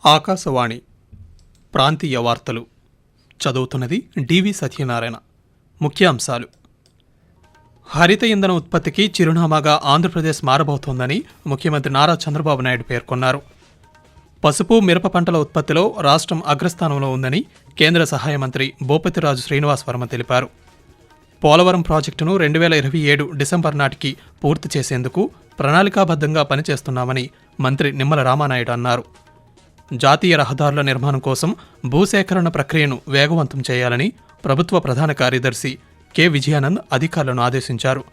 ఆకాశవాణి ప్రాంతీయ వార్తలు చదువుతున్నది డివి సత్యనారాయణ. ముఖ్యాంశాలు: హరిత ఇంధన ఉత్పత్తికి చిరునామాగా ఆంధ్రప్రదేశ్ మారబోతోందని ముఖ్యమంత్రి నారా చంద్రబాబు నాయుడు పేర్కొన్నారు. పసుపు, మిరప పంటల ఉత్పత్తిలో రాష్ట్రం అగ్రస్థానంలో ఉందని కేంద్ర సహాయ మంత్రి భూపతిరాజు శ్రీనివాస్ వర్మ తెలిపారు. పోలవరం ప్రాజెక్టును 2027 డిసెంబర్ నాటికి పూర్తి చేసేందుకు ప్రణాళికాబద్ధంగా పనిచేస్తున్నామని మంత్రి నిమ్మల రామానాయుడు అన్నారు. జాతీయ రహదారుల నిర్మాణం కోసం భూసేకరణ ప్రక్రియను వేగవంతం చేయాలని ప్రభుత్వ ప్రధాన కార్యదర్శి కె విజయానంద్ అధికారులను ఆదేశించారు.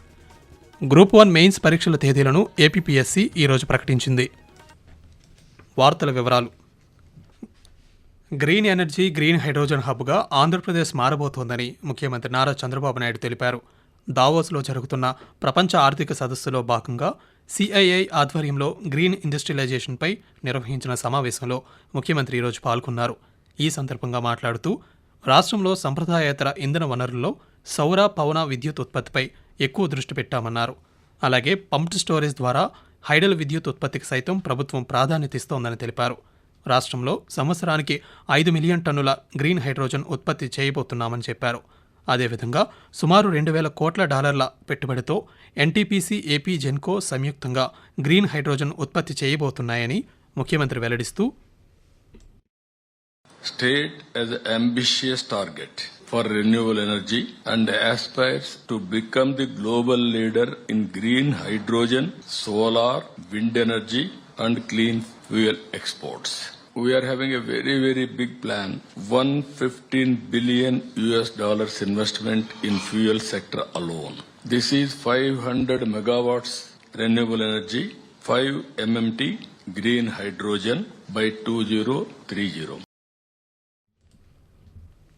గ్రూప్ 1 మెయిన్స్ పరీక్షల తేదీలను ఏపీపీఎస్సీ ఈరోజు ప్రకటించింది. వార్తల వివరాలు: గ్రీన్ ఎనర్జీ, గ్రీన్ హైడ్రోజన్ హబ్గా ఆంధ్రప్రదేశ్ మారబోతోందని ముఖ్యమంత్రి నారా చంద్రబాబు నాయుడు తెలిపారు. దావోస్లో జరుగుతున్న ప్రపంచ ఆర్థిక సదస్సులో భాగంగా సిఐఐ ఆధ్వర్యంలో గ్రీన్ ఇండస్ట్రియలైజేషన్పై నిర్వహించిన సమావేశంలో ముఖ్యమంత్రి ఈరోజు పాల్గొన్నారు. ఈ సందర్భంగా మాట్లాడుతూ రాష్ట్రంలో సంప్రదాయేతర ఇంధన వనరుల్లో సౌర, పవన విద్యుత్ ఉత్పత్తిపై ఎక్కువ దృష్టి పెట్టామన్నారు. అలాగే పంప్డ్ స్టోరేజ్ ద్వారా హైడల్ విద్యుత్ ఉత్పత్తికి సైతం ప్రభుత్వం ప్రాధాన్యత ఇస్తోందని తెలిపారు. రాష్ట్రంలో సంవత్సరానికి 5 మిలియన్ టన్నుల గ్రీన్ హైడ్రోజన్ ఉత్పత్తి చేయబోతున్నామని చెప్పారు. అదేవిధంగా సుమారు $2,000 కోట్ల పెట్టుబడితో ఎన్టీపీసీ, ఏపీ జెన్కో సంయుక్తంగా గ్రీన్ హైడ్రోజన్ ఉత్పత్తి చేయబోతున్నాయని ముఖ్యమంత్రి వెల్లడిస్తూ, State has an ambitious target for renewable energy and aspires to become the global leader in green hydrogen, solar, wind energy and clean fuel exports. We are having a very big plan, $115 billion investment in fuel sector alone. This is 500 megawatts renewable energy, 5 MMT green hydrogen by 2030.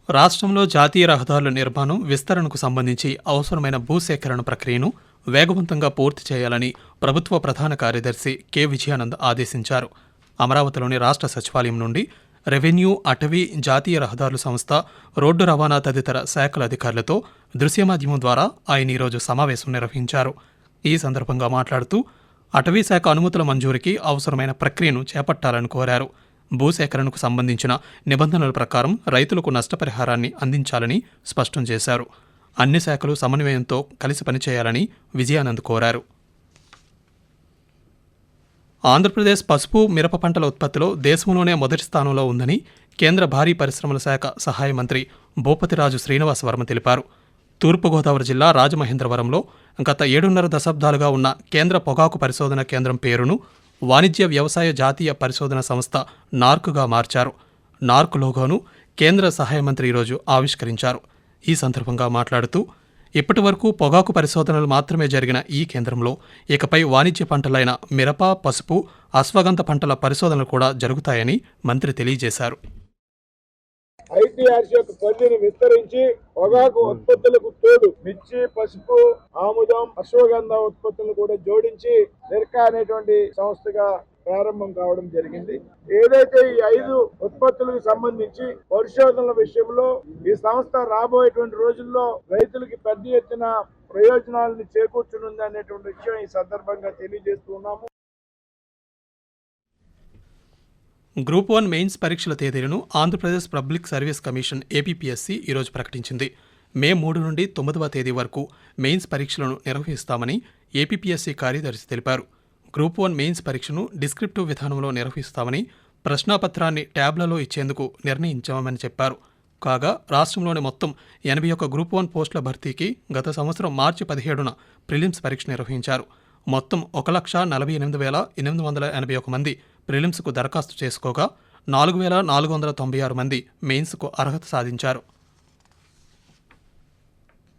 రాష్ట్రంలో జాతీయ రహదారుల నిర్మాణం, విస్తరణకు సంబంధించి అవసరమైన భూసేకరణ ప్రక్రియను వేగవంతంగా పూర్తి చేయాలని ప్రభుత్వ ప్రధాన కార్యదర్శి కె విజయానంద్ ఆదేశించారు. అమరావతిలోని రాష్ట్ర సచివాలయం నుండి రెవెన్యూ, అటవీ, జాతీయ రహదారుల సంస్థ, రోడ్డు రవాణా తదితర శాఖల అధికారులతో దృశ్య మాధ్యమం ద్వారా ఆయన ఈరోజు సమావేశం నిర్వహించారు. ఈ సందర్భంగా మాట్లాడుతూ అటవీ శాఖ అనుమతుల మంజూరికి అవసరమైన ప్రక్రియను చేపట్టాలని కోరారు. భూసేకరణకు సంబంధించిన నిబంధనల ప్రకారం రైతులకు నష్టపరిహారాన్ని అందించాలని స్పష్టం చేశారు. అన్ని శాఖలు సమన్వయంతో కలిసి పనిచేయాలని విజయానంద్ కోరారు. ఆంధ్రప్రదేశ్ పసుపు, మిరప పంటల ఉత్పత్తిలో దేశంలోనే మొదటి స్థానంలో ఉందని కేంద్ర భారీ పరిశ్రమల శాఖ సహాయ మంత్రి భూపతిరాజు శ్రీనివాస్ వర్మ తెలిపారు. తూర్పుగోదావరి జిల్లా రాజమహేంద్రవరంలో గత 7.5 దశాబ్దాలుగా ఉన్న కేంద్ర పొగాకు పరిశోధన కేంద్రం పేరును వాణిజ్య వ్యవసాయ జాతీయ పరిశోధన సంస్థ నార్క్గా మార్చారు. నార్క్ లోగోను కేంద్ర సహాయ మంత్రి ఈరోజు ఆవిష్కరించారు. ఈ సందర్భంగా మాట్లాడుతూ ఇప్పటి వరకు పొగాకు పరిశోధనలు మాత్రమే జరిగిన ఈ కేంద్రంలో ఇకపై వాణిజ్య పంటలైన మిరప, పసుపు, అశ్వగంధ పంటల పరిశోధనలు కూడా జరుగుతాయని మంత్రి తెలియజేశారు. ఐటీఆర్సీ యొక్క పరిధిని విస్తరించి పొగాకు ఉత్పత్తులకు తోడు మిర్చి, పసుపు, ఆముదం, అశ్వగంధ ఉత్పత్తులను కూడా జోడించి నిర్కా అనేటువంటి సంస్థగా ప్రారంభం కావడం జరిగింది. ఏదైతే ఈ 5 ఉత్పత్తులకు సంబంధించి పరిశోధనల విషయంలో ఈ సంస్థ రాబోయేటువంటి రోజుల్లో రైతులకి పెద్ద ఎత్తున ప్రయోజనాలను చేకూర్చనుంది అనేటువంటి విషయం ఈ సందర్భంగా తెలియజేస్తూ ఉన్నాము. గ్రూప్ 1 మెయిన్స్ పరీక్షల తేదీలను Andhra Pradesh public service commission APPSC ఈరోజు ప్రకటించింది. మే 3 నుండి 9వ తేదీ వరకు మెయిన్స్ పరీక్షలను నిర్వహిస్తామని ఏపీపీఎస్సీ కార్యదర్శి తెలిపారు. గ్రూప్ 1 మెయిన్స్ పరీక్షను డిస్క్రిప్టివ్ విధానంలో నిర్వహిస్తామని, ప్రశ్నాపత్రాన్ని ట్యాబ్లలో ఇచ్చేందుకు నిర్ణయించామని చెప్పారు. కాగా రాష్ట్రంలోని మొత్తం 81 గ్రూప్ 1 పోస్టుల భర్తీకి గత సంవత్సరం మార్చి 17న ప్రిలిమ్స్ పరీక్ష నిర్వహించారు. మొత్తం 1,48,881 మంది ప్రిలిమ్స్కు దరఖాస్తు చేసుకోగా 4,496 మంది మెయిన్స్కు అర్హత సాధించారు.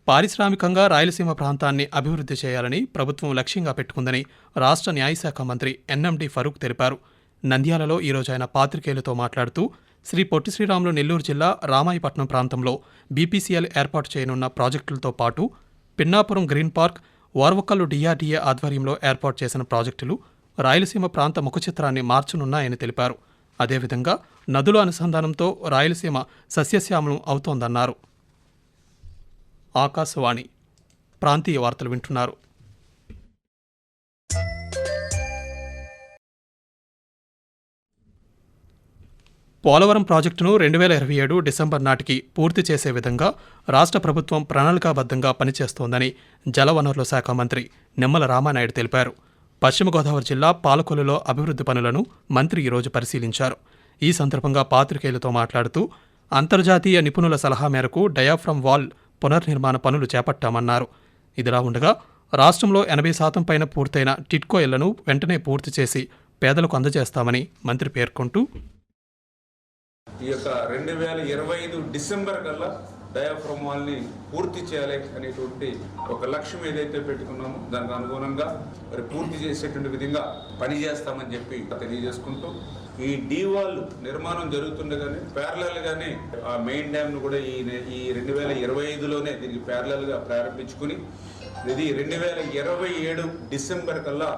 పారిశ్రామికంగా రాయలసీమ ప్రాంతాన్ని అభివృద్ధి చేయాలని ప్రభుత్వం లక్ష్యంగా పెట్టుకుందని రాష్ట్ర న్యాయశాఖ మంత్రి ఎన్ఎండి ఫరూక్ తెలిపారు. నంద్యాలలో ఈరోజు ఆయన పాత్రికేయులతో మాట్లాడుతూ శ్రీ పొట్టి శ్రీరాములు నెల్లూరు జిల్లా రామాయపట్నం ప్రాంతంలో బీపీసీఎల్ ఏర్పాటు చేయనున్న ప్రాజెక్టులతో పాటు Pinnapuram green park, Orvakallu DRDA ఆధ్వర్యంలో ఏర్పాటు చేసిన ప్రాజెక్టులు రాయలసీమ ప్రాంత ముఖచిత్రాన్ని మార్చనున్నాయని తెలిపారు. అదేవిధంగా నదుల అనుసంధానంతో రాయలసీమ సస్యశ్యామలం అవుతోందన్నారు. ఆకాశవాణి ప్రాంతీయ వార్తలు వింటున్నారు. పోలవరం ప్రాజెక్టును 2027 డిసెంబర్ నాటికి పూర్తి చేసే విధంగా రాష్ట్ర ప్రభుత్వం ప్రణాళికాబద్ధంగా పనిచేస్తోందని జలవనరుల శాఖ మంత్రి నిమ్మల రామానాయుడు తెలిపారు. పశ్చిమ గోదావరి జిల్లా పాలకొల్లులో అభివృద్ధి పనులను మంత్రి ఈరోజు పరిశీలించారు. ఈ సందర్భంగా పాత్రికేయులతో మాట్లాడుతూ అంతర్జాతీయ నిపుణుల సలహా మేరకు డయాఫ్రమ్ వాల్ పునర్నిర్మాణ పనులు చేపట్టామన్నారు. ఇదిలా ఉండగా రాష్ట్రంలో 80% పైన పూర్తయిన టిడ్కో ఇళ్లను వెంటనే పూర్తి చేసి పేదలకు అందజేస్తామని మంత్రి పేర్కొంటూ ఈ యొక్క 2025 డిసెంబర్ కల్లా డయాఫ్రమ్ వాల్ని పూర్తి చేయాలి అనేటువంటి ఒక లక్ష్యం ఏదైతే పెట్టుకున్నామో దానికి అనుగుణంగా మరి పూర్తి చేసేటువంటి విధంగా పనిచేస్తామని చెప్పి తెలియజేసుకుంటూ ఈ డీ వాల్ నిర్మాణం జరుగుతుండగానే ప్యారలల్గానే ఆ మెయిన్ డ్యామ్ను కూడా ఈ 2025లోనే దీనికి ప్యారలల్గా ప్రారంభించుకుని ఇది 2027 డిసెంబర్ కల్లా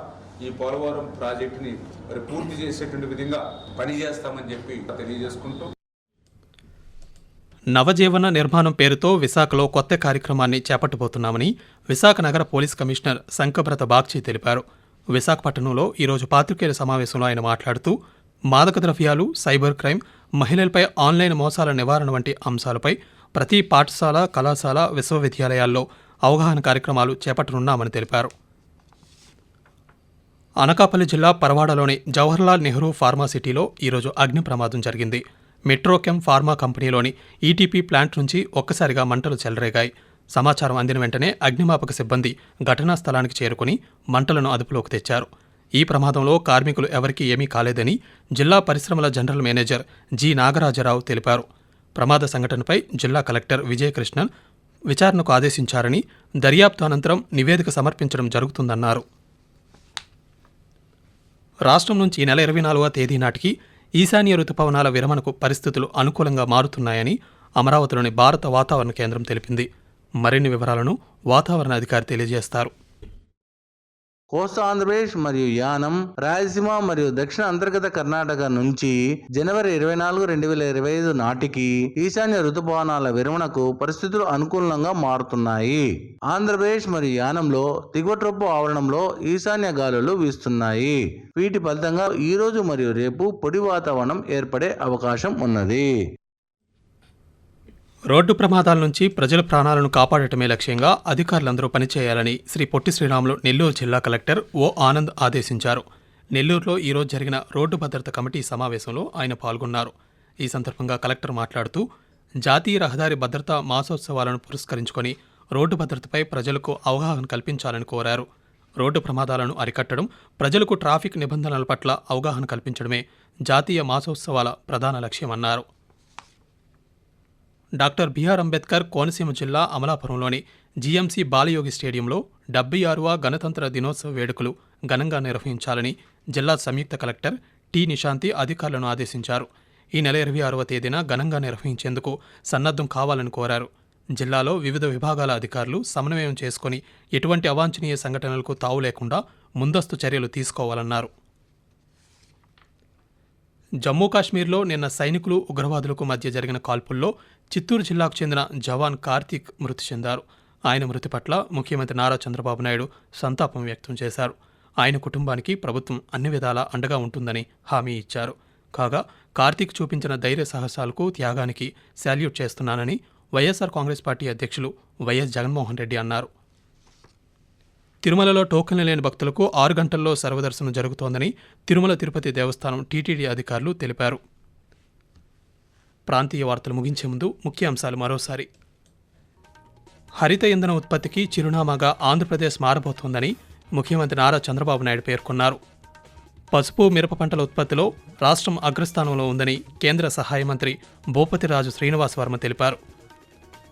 ఈ పోలవరం ప్రాజెక్టుని మరి పూర్తి చేసేటువంటి విధంగా పనిచేస్తామని చెప్పి తెలియజేసుకుంటూ నవజీవన నిర్మాణం పేరుతో విశాఖలో కొత్త కార్యక్రమాన్ని చేపట్టబోతున్నామని విశాఖ నగర పోలీస్ కమిషనర్ శంకబ్రత బాగ్చి తెలిపారు. విశాఖపట్నంలో ఈరోజు పాత్రికేయుల సమావేశంలో ఆయన మాట్లాడుతూ మాదక ద్రవ్యాలు, సైబర్ క్రైమ్, మహిళలపై ఆన్లైన్ మోసాల నివారణ వంటి అంశాలపై ప్రతి పాఠశాల, కళాశాల, విశ్వవిద్యాలయాల్లో అవగాహన కార్యక్రమాలు చేపట్టనున్నామని తెలిపారు. అనకాపల్లి జిల్లా పరవాడలోని జవహర్లాల్ నెహ్రూ ఫార్మాసిటీలో ఈరోజు అగ్ని ప్రమాదం జరిగింది. మెట్రోకెమ్ ఫార్మా కంపెనీలోని ఈటీపీ ప్లాంట్ నుంచి ఒక్కసారిగా మంటలు చెలరేగాయి. సమాచారం అందిన వెంటనే అగ్నిమాపక సిబ్బంది ఘటనా స్థలానికి చేరుకుని మంటలను అదుపులోకి తెచ్చారు. ఈ ప్రమాదంలో కార్మికులు ఎవరికీ ఏమీ కాలేదని జిల్లా పరిశ్రమల జనరల్ మేనేజర్ జి నాగరాజరావు తెలిపారు. ప్రమాద సంఘటనపై జిల్లా కలెక్టర్ విజయకృష్ణన్ విచారణకు ఆదేశించారని, దర్యాప్తు అనంతరం నివేదిక సమర్పించడం జరుగుతుందన్నారు. రాష్ట్రం నుంచి ఈ నెల 24వ తేదీ నాటికి ఈశాన్య రుతుపవనాల విరమణకు పరిస్థితులు అనుకూలంగా మారుతున్నాయని అమరావతిలోని భారత వాతావరణ కేంద్రం తెలిపింది. మరిన్ని వివరాలను వాతావరణ అధికారి తెలియజేస్తారు. కోస్తా ఆంధ్రప్రదేశ్ మరియు యానం, రాయలసీమ మరియు దక్షిణ అంతర్గత కర్ణాటక నుంచి జనవరి 24, 2025 నాటికి ఈశాన్య ఋతుపవనాల విరమణకు పరిస్థితులు అనుకూలంగా మారుతున్నాయి. ఆంధ్రప్రదేశ్ మరియు యానంలో దిగువట్రొప్పు ఆవరణంలో ఈశాన్య గాలులు వీస్తున్నాయి. వీటి ఫలితంగా ఈ రోజు మరియు రేపు పొడి వాతావరణం ఏర్పడే అవకాశం ఉన్నది. రోడ్డు ప్రమాదాల నుంచి ప్రజల ప్రాణాలను కాపాడటమే లక్ష్యంగా అధికారులందరూ పనిచేయాలని శ్రీ పొట్టి శ్రీరాములు నెల్లూరు జిల్లా కలెక్టర్ ఓ ఆనంద్ ఆదేశించారు. నెల్లూరులో ఈరోజు జరిగిన రోడ్డు భద్రత కమిటీ సమావేశంలో ఆయన పాల్గొన్నారు. ఈ సందర్భంగా కలెక్టర్ మాట్లాడుతూ జాతీయ రహదారి భద్రతా మాసోత్సవాలను పురస్కరించుకొని రోడ్డు భద్రతపై ప్రజలకు అవగాహన కల్పించాలని కోరారు. రోడ్డు ప్రమాదాలను అరికట్టడం, ప్రజలకు ట్రాఫిక్ నిబంధనల పట్ల అవగాహన కల్పించడమే జాతీయ మాసోత్సవాల ప్రధాన లక్ష్యమన్నారు. డాక్టర్ బిఆర్ అంబేద్కర్ కోనసీమ జిల్లా అమలాపురంలోని జీఎంసీ బాలయోగి స్టేడియంలో 76వ గణతంత్ర దినోత్సవ వేడుకలు ఘనంగా నిర్వహించాలని జిల్లా సంయుక్త కలెక్టర్ టి నిశాంతి అధికారులను ఆదేశించారు. ఈ నెల 26వ తేదీన ఘనంగా నిర్వహించేందుకు సన్నద్ధం కావాలని కోరారు. జిల్లాలో వివిధ విభాగాల అధికారులు సమన్వయం చేసుకుని ఎటువంటి అవాంఛనీయ సంఘటనలకు తావు లేకుండా ముందస్తు చర్యలు తీసుకోవాలన్నారు. జమ్మూ కాశ్మీర్లో నిన్న సైనికులు, ఉగ్రవాదులకు మధ్య జరిగిన కాల్పుల్లో చిత్తూరు జిల్లాకు చెందిన జవాన్ కార్తీక్ మృతి చెందారు. ఆయన మృతి పట్ల ముఖ్యమంత్రి నారా చంద్రబాబు నాయుడు సంతాపం వ్యక్తం చేశారు. ఆయన కుటుంబానికి ప్రభుత్వం అన్ని విధాలా అండగా ఉంటుందని హామీ ఇచ్చారు. కాగా కార్తీక్ చూపించిన ధైర్య సాహసాలకు, త్యాగానికి శాల్యూట్ చేస్తున్నానని వైఎస్ఆర్ కాంగ్రెస్ పార్టీ అధ్యక్షులు వైఎస్ జగన్మోహన్ రెడ్డి అన్నారు. తిరుమలలో టోకెన్లు లేని భక్తులకు 6 గంటల్లో సర్వదర్శనం జరుగుతోందని తిరుమల తిరుపతి దేవస్థానం టీటీడీ అధికారులు తెలిపారు. ప్రాంతీయ వార్తలు ముగించే ముందు ముఖ్యాంశాలు మరోసారి. హరిత ఇంధన ఉత్పత్తికి చిరునామాగా ఆంధ్రప్రదేశ్ మారబోతోందని ముఖ్యమంత్రి నారా చంద్రబాబు నాయుడు పేర్కొన్నారు. పసుపు, మిరప పంటల ఉత్పత్తిలో రాష్ట్రం అగ్రస్థానంలో ఉందని కేంద్ర సహాయ మంత్రి భూపతిరాజు శ్రీనివాస్ వర్మ తెలిపారు.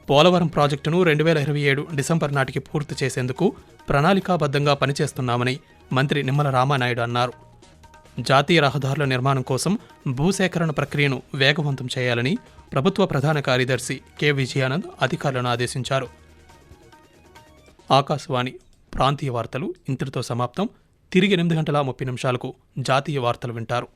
పోలవరం ప్రాజెక్టును 2027 డిసెంబర్ నాటికి పూర్తి చేసేందుకు ప్రణాళికాబద్ధంగా పనిచేస్తున్నామని మంత్రి నిమ్మల రామానాయుడు అన్నారు. జాతీయ రహదారుల నిర్మాణం కోసం భూసేకరణ ప్రక్రియను వేగవంతం చేయాలని ప్రభుత్వ ప్రధాన కార్యదర్శి కె విజయానంద్ అధికారులను ఆదేశించారు. ఆకాశవాణి ప్రాంతీయ వార్తలు ఇంతటితో సమాప్తం. తిరిగి 8 గంటల 30 నిమిషాలకు జాతీయ వార్తలు వింటారు.